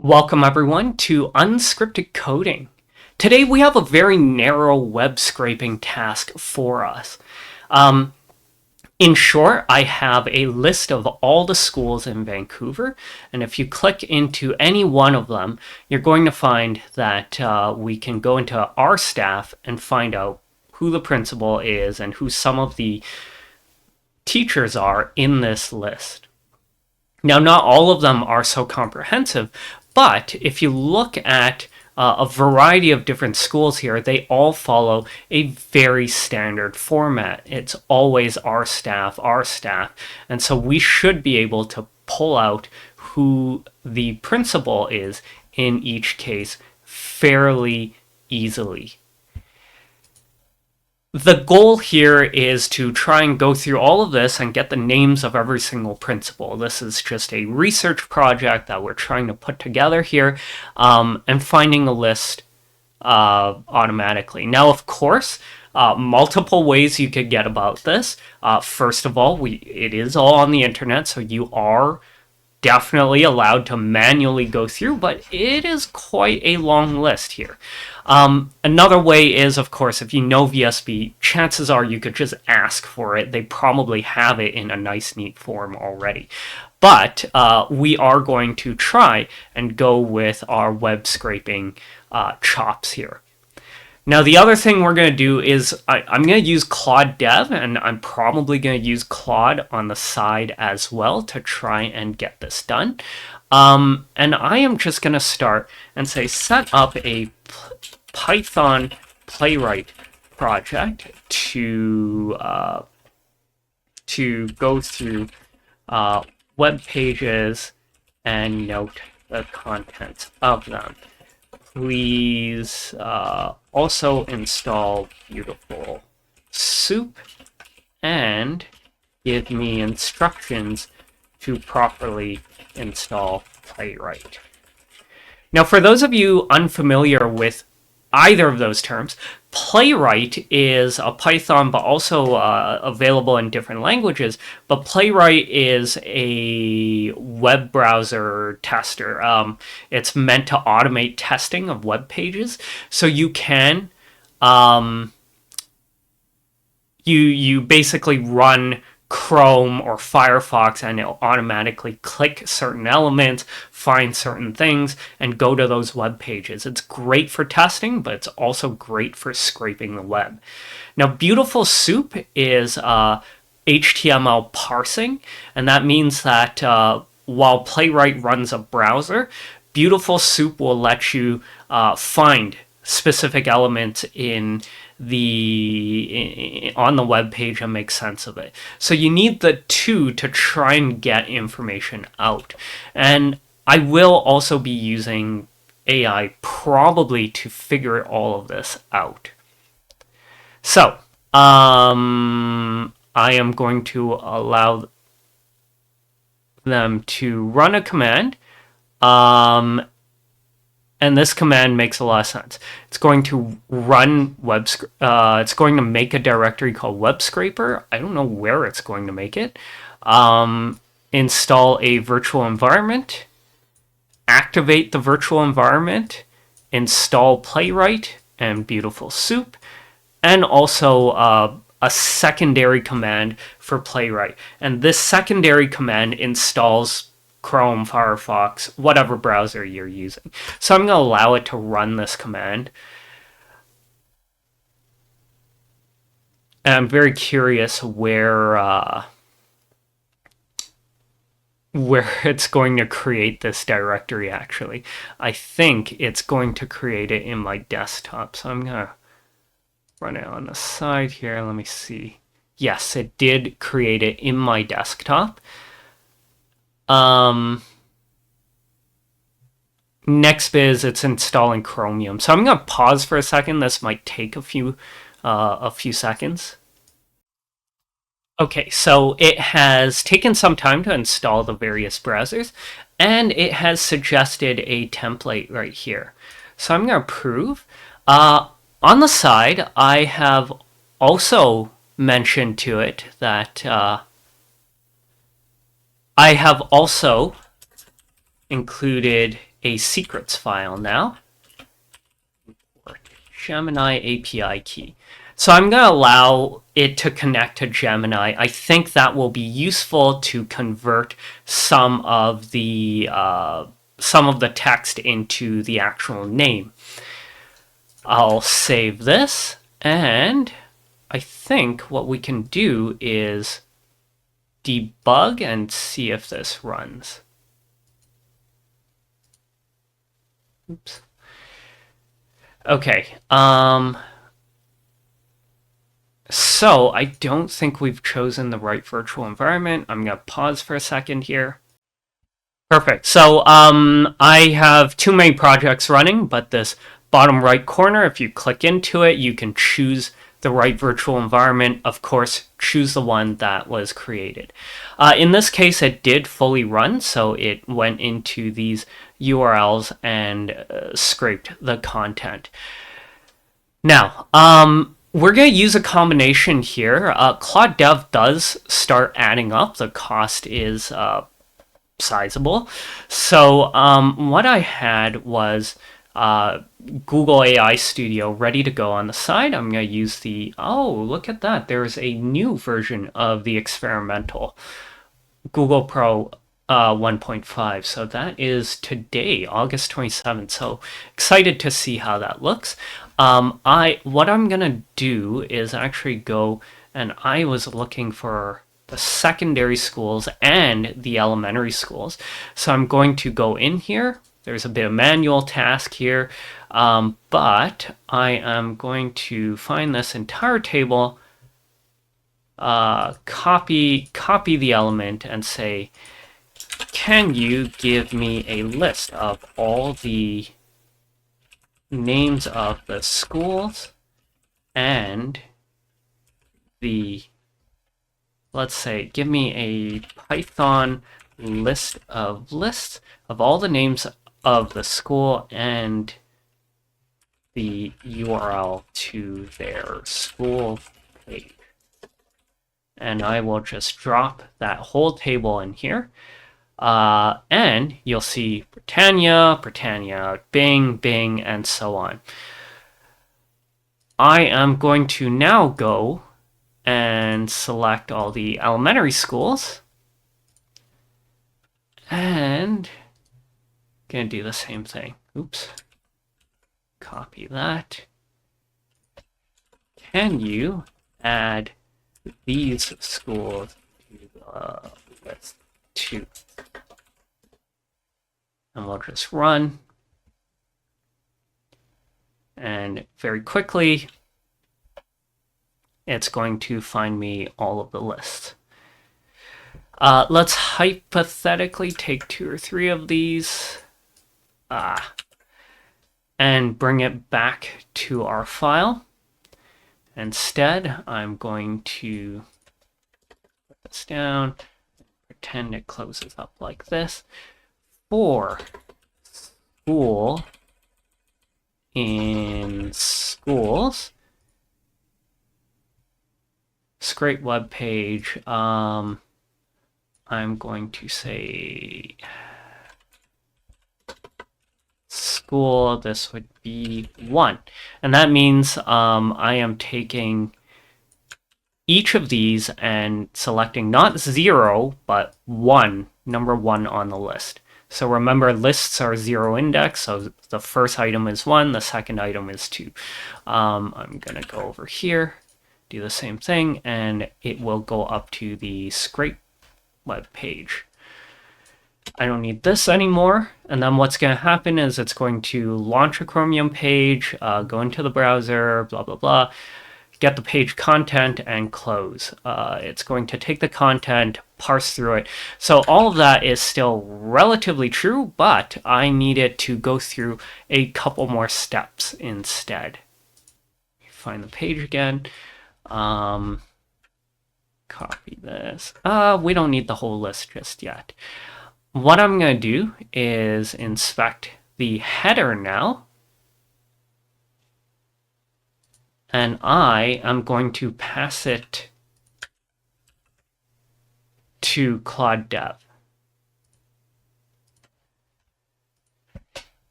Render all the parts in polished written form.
Welcome everyone to Unscripted Coding. Today we have a very narrow web scraping task for us. Um, in short, I have a list of all the schools in Vancouver, and if you click into any one of them, you're going to find that we can go into our staff and find out who the principal is and who some of the teachers are in this list. Now, not all of them are so comprehensive, but if you look at a variety of different schools here, they all follow a very standard format. It's always our staff, our staff. And so we should be able to pull out who the principal is in each case fairly easily. The goal here is to try and go through all of this and get the names of every single principal. This is just a research project that we're trying to put together here, and finding a list automatically. Now, of course, multiple ways you could get about this. First of all, it is all on the internet, so you are definitely allowed to manually go through, but it is quite a long list here. Another way is, of course, if you know VSB, chances are you could just ask for it. They probably have it in a nice, neat form already. But we are going to try and go with our web scraping chops here. Now, the other thing we're going to do is I'm going to use Claude Dev, and I'm probably going to use Claude on the side as well to try and get this done. And I am just going to start and say set up a Python playwright project to go through web pages and note the contents of them. Please also install Beautiful Soup and give me instructions to properly install Playwright. Now, for those of you unfamiliar with either of those terms, Playwright is a Python, but also available in different languages. But Playwright is a web browser tester. It's meant to automate testing of web pages, so you can you basically run Chrome or Firefox and it'll automatically click certain elements, find certain things, and go to those web pages. It's great for testing, but it's also great for scraping the web. Now, Beautiful Soup is HTML parsing, and that means that while Playwright runs a browser, Beautiful Soup will let you find specific elements on the web page and make sense of it. So you need the two to try and get information out. And I will also be using AI probably to figure all of this out. So I am going to allow them to run a command. And this command makes a lot of sense. It's going to run it's going to make a directory called web scraper. I don't know where it's going to make it. Install a virtual environment, activate the virtual environment, install Playwright and Beautiful Soup, and also a secondary command for Playwright. And this secondary command installs Chrome, Firefox, whatever browser you're using. So I'm going to allow it to run this command. And I'm very curious where it's going to create this directory, actually. I think it's going to create it in my desktop. So I'm going to run it on the side here. Let me see. Yes, it did create it in my desktop. Next is it's installing Chromium. So I'm going to pause for a second. This might take a few seconds. Okay, so it has taken some time to install the various browsers, and it has suggested a template right here. So I'm going to approve. On the side, I have also mentioned to it that I have also included a secrets file now. Gemini API key. So I'm going to allow it to connect to Gemini. I think that will be useful to convert some of the text into the actual name. I'll save this, and I think what we can do is debug and see if this runs. Oops. Okay. So I don't think we've chosen the right virtual environment. I'm going to pause for a second here. Perfect. So I have too many projects running, but this bottom right corner, if you click into it, you can choose the right virtual environment. Of course, choose the one that was created. In this case, it did fully run, so it went into these URLs and scraped the content. Now, we're going to use a combination here. Claude Dev does start adding up. The cost is sizable. So what I had was Google AI Studio ready to go on the side. I'm going to use the, oh, look at that. There's a new version of the experimental Google Pro 1.5. So that is today, August 27th. So excited to see how that looks. What I'm going to do is actually go, and I was looking for the secondary schools and the elementary schools. So I'm going to go in here. There's a bit of manual task here, but I am going to find this entire table, copy the element and say, can you give me a list of all the names of the schools and the, let's say, give me a Python list of lists of all the names of the school and the URL to their school page. And I will just drop that whole table in here. And you'll see Britannia, Bing, Bing, and so on. I am going to now go and select all the elementary schools. And going to do the same thing. Oops. Copy that. Can you add these schools to the list too? And we'll just run. And very quickly, it's going to find me all of the lists. Let's hypothetically take 2 or 3 of these and bring it back to our file. Instead, I'm going to put this down, pretend it closes up like this. For school in schools, scrape web page, I'm going to say school, this would be 1. And that means I am taking each of these and selecting not 0, but 1, number 1 on the list. So remember, lists are 0 index, so the first item is 1, the second item is 2. I'm going to go over here, do the same thing, and it will go up to the scrape web page. I don't need this anymore, and then what's going to happen is it's going to launch a Chromium page, go into the browser, blah, blah, blah, get the page content, and close. It's going to take the content, parse through it. So all of that is still relatively true, but I need it to go through a couple more steps instead. Find the page again. Copy this. We don't need the whole list just yet. What I'm going to do is inspect the header now. And I am going to pass it to Claude Dev.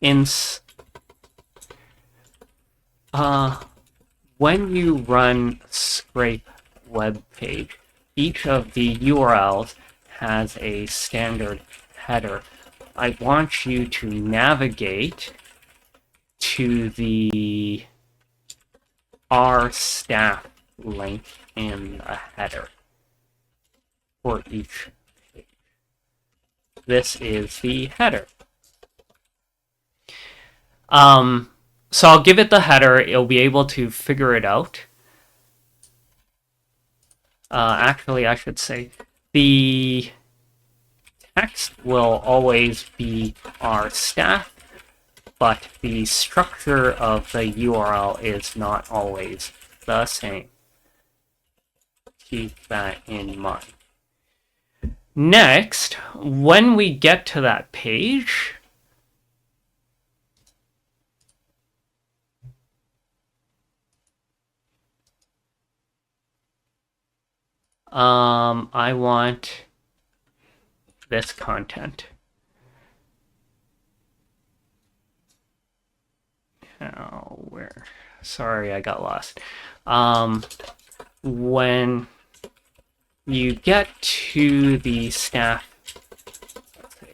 ins when you run scrape web page, each of the URLs has a standard header. I want you to navigate to the R staff link in the header for each page. This is the header. So I'll give it the header. It'll be able to figure it out. Actually, I should say the text will always be our staff, but the structure of the URL is not always the same. Keep that in mind. Next, when we get to that page, I want this content. Oh, where? Sorry, I got lost. When you get to the staff,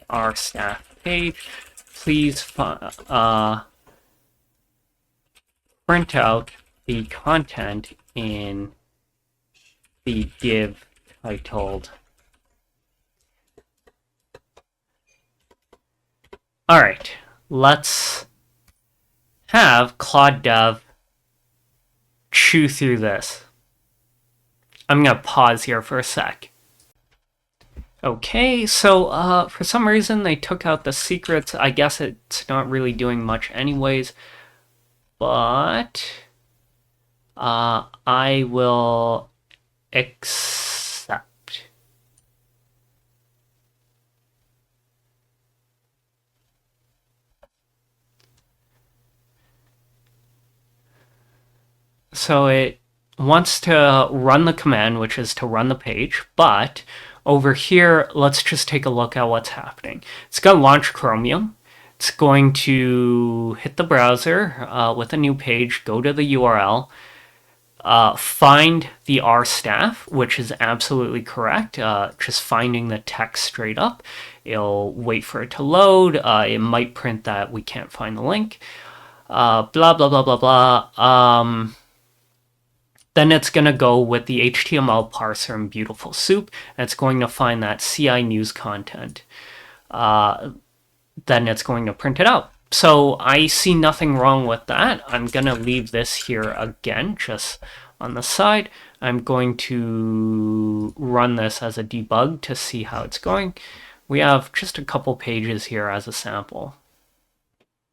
our staff page, please print out the content in the div titled. All right, let's have Claude Dev chew through this. I'm going to pause here for a sec. Okay, so for some reason they took out the secrets. I guess it's not really doing much anyways, but I will accept. So it wants to run the command, which is to run the page, but over here, let's just take a look at what's happening. It's going to launch Chromium. It's going to hit the browser with a new page, go to the URL, find the R staff, which is absolutely correct, just finding the text straight up. It'll wait for it to load. It might print that we can't find the link. Blah, blah, blah, blah, blah. Then it's going to go with the HTML parser in Beautiful Soup, and it's going to find that CI news content. Then it's going to print it out. So I see nothing wrong with that. I'm going to leave this here again, just on the side. I'm going to run this as a debug to see how it's going. We have just a couple pages here as a sample.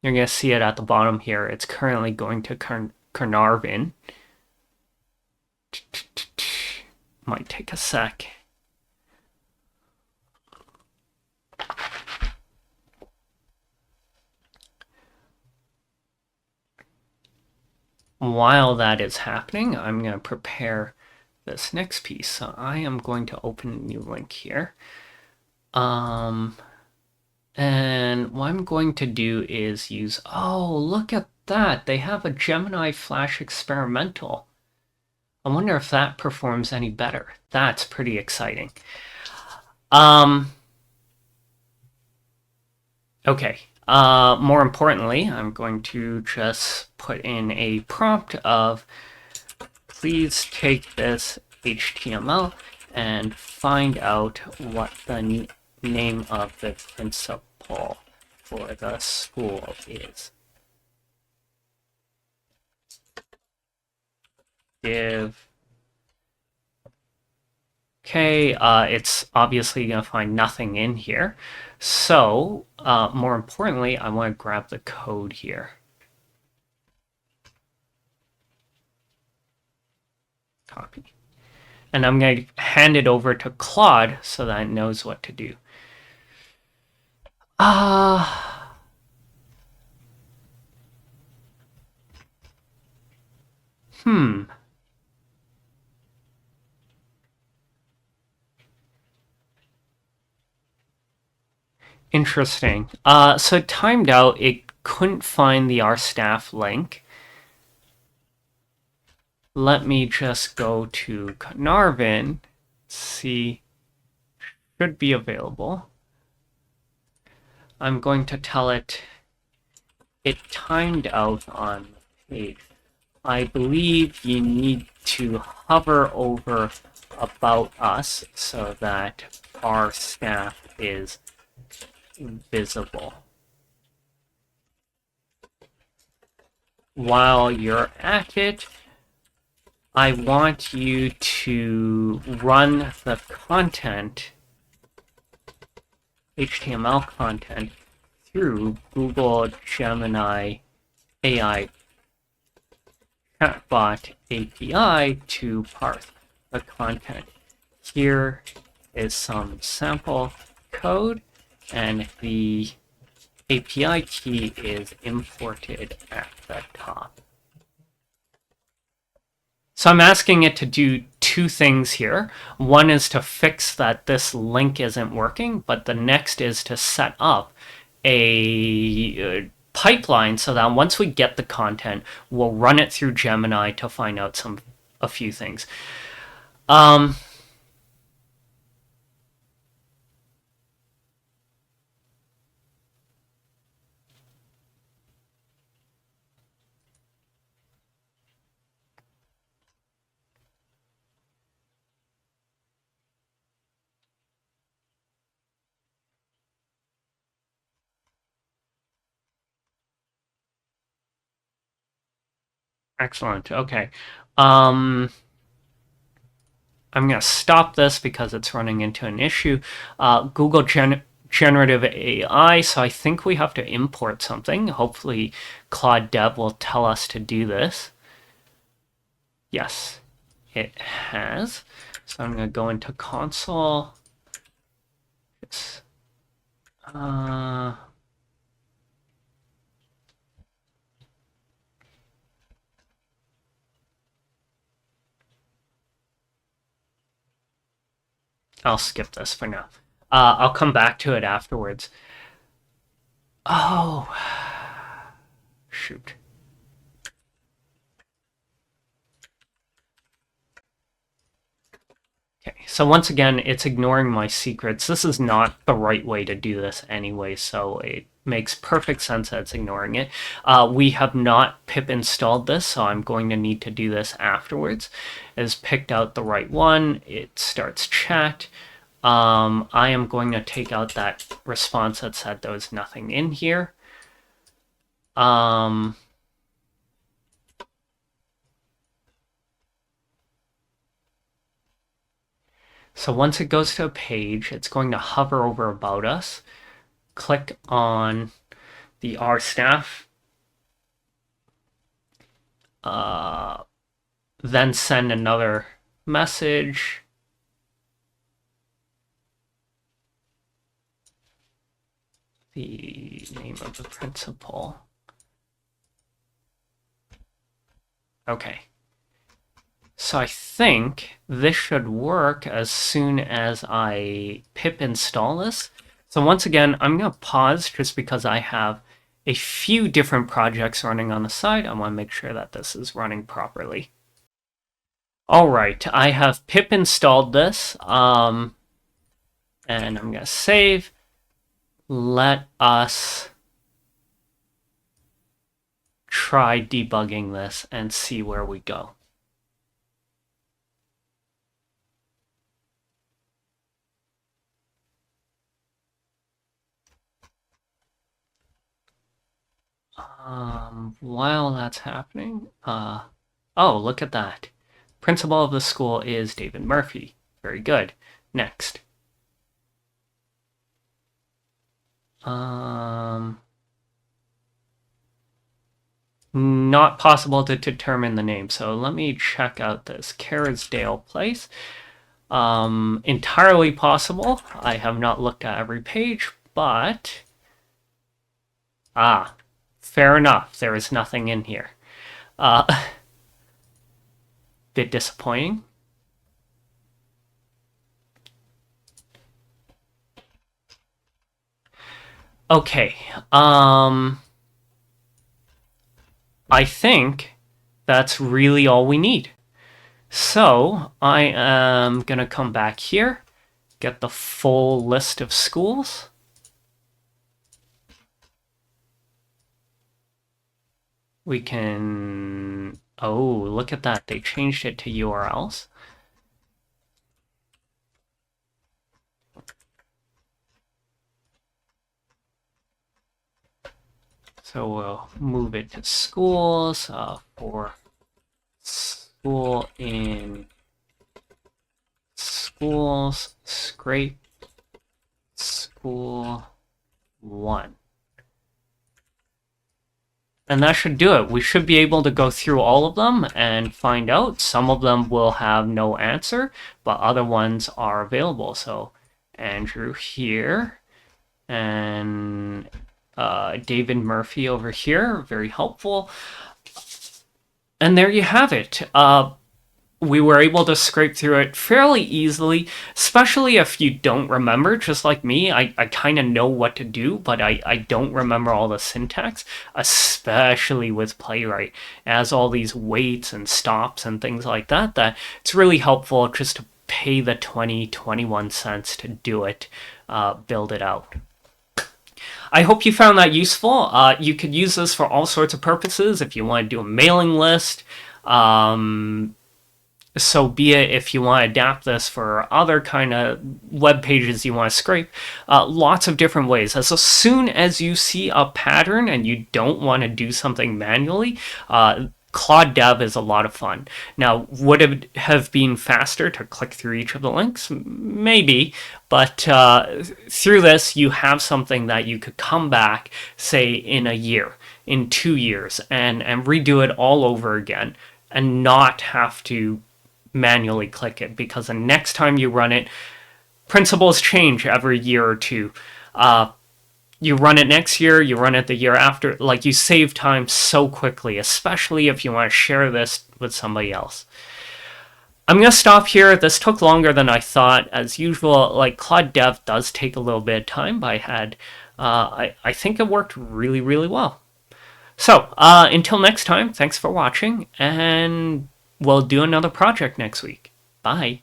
You're going to see it at the bottom here. It's currently going to Carnarvon. Might take a sec. While that is happening, I'm going to prepare this next piece. So I am going to open a new link here. And what I'm going to do is use, oh, look at that. They have a Gemini Flash experimental. I wonder if that performs any better. That's pretty exciting. Okay. More importantly, I'm going to just put in a prompt of, please take this HTML and find out what the name of the principal for the school is. Div. Okay, it's obviously going to find nothing in here. So, more importantly, I want to grab the code here. Copy. And I'm going to hand it over to Claude so that it knows what to do. Interesting. So it timed out. It couldn't find the our staff link. Let me just go to Carnarvon, see, should be available. I'm going to tell it timed out on the page. I believe you need to hover over about us so that our staff is visible. While you're at it, I want you to run the content, HTML content, through Google Gemini AI chatbot API to parse the content. Here is some sample code, and the API key is imported at the top. So I'm asking it to do two things here. One is to fix that this link isn't working, but the next is to set up a pipeline so that once we get the content, we'll run it through Gemini to find out a few things. Excellent. Okay. I'm going to stop this because it's running into an issue. Google Generative AI, so I think we have to import something. Hopefully Claude Dev will tell us to do this. Yes, it has. So I'm going to go into console. I'll skip this for now. I'll come back to it afterwards. Oh, shoot. Okay, so once again, it's ignoring my secrets. This is not the right way to do this anyway, so it makes perfect sense that it's ignoring it. We have not pip installed this, so I'm going to need to do this afterwards. It has picked out the right one. It starts chat. I am going to take out that response that said there was nothing in here. So once it goes to a page, it's going to hover over About Us, click on the R staff, then send another message. The name of the principal. Okay. So I think this should work as soon as I pip install this. So once again, I'm going to pause just because I have a few different projects running on the side. I want to make sure that this is running properly. All right, I have pip installed this, and I'm going to save. Let us try debugging this and see where we go. While that's happening, oh, look at that. Principal of the school is David Murphy. Very good. Next. Not possible to determine the name, so let me check out this Carrisdale Place. Entirely possible. I have not looked at every page, but fair enough. There is nothing in here. Bit disappointing. Okay. I think that's really all we need. So I am going to come back here, get the full list of schools. We can, oh, look at that. They changed it to URLs. So we'll move it to schools for school in schools, scrape school 1. And that should do it. We should be able to go through all of them and find out. Some of them will have no answer, but other ones are available. So Andrew here and David Murphy over here, very helpful. And there you have it. We were able to scrape through it fairly easily, especially if you don't remember, just like me. I kind of know what to do, but I don't remember all the syntax, especially with Playwright. It has all these waits and stops and things like that, that it's really helpful just to pay the 21 cents to do it, build it out. I hope you found that useful. You could use this for all sorts of purposes. If you want to do a mailing list, so be it. If you want to adapt this for other kind of web pages you want to scrape, lots of different ways. As soon as you see a pattern and you don't want to do something manually, Claude Dev is a lot of fun. Now, would it have been faster to click through each of the links? Maybe, but through this, you have something that you could come back, say, in a year, in 2 years, and redo it all over again, and not have to manually click it, because the next time you run it, principles change every year or two. You run it next year, you run it the year after. Like, you save time so quickly, especially if you want to share this with somebody else. I'm going to stop here. This took longer than I thought. As usual, like, Claude Dev does take a little bit of time, but I think it worked really, really well. So, until next time, thanks for watching, and we'll do another project next week. Bye.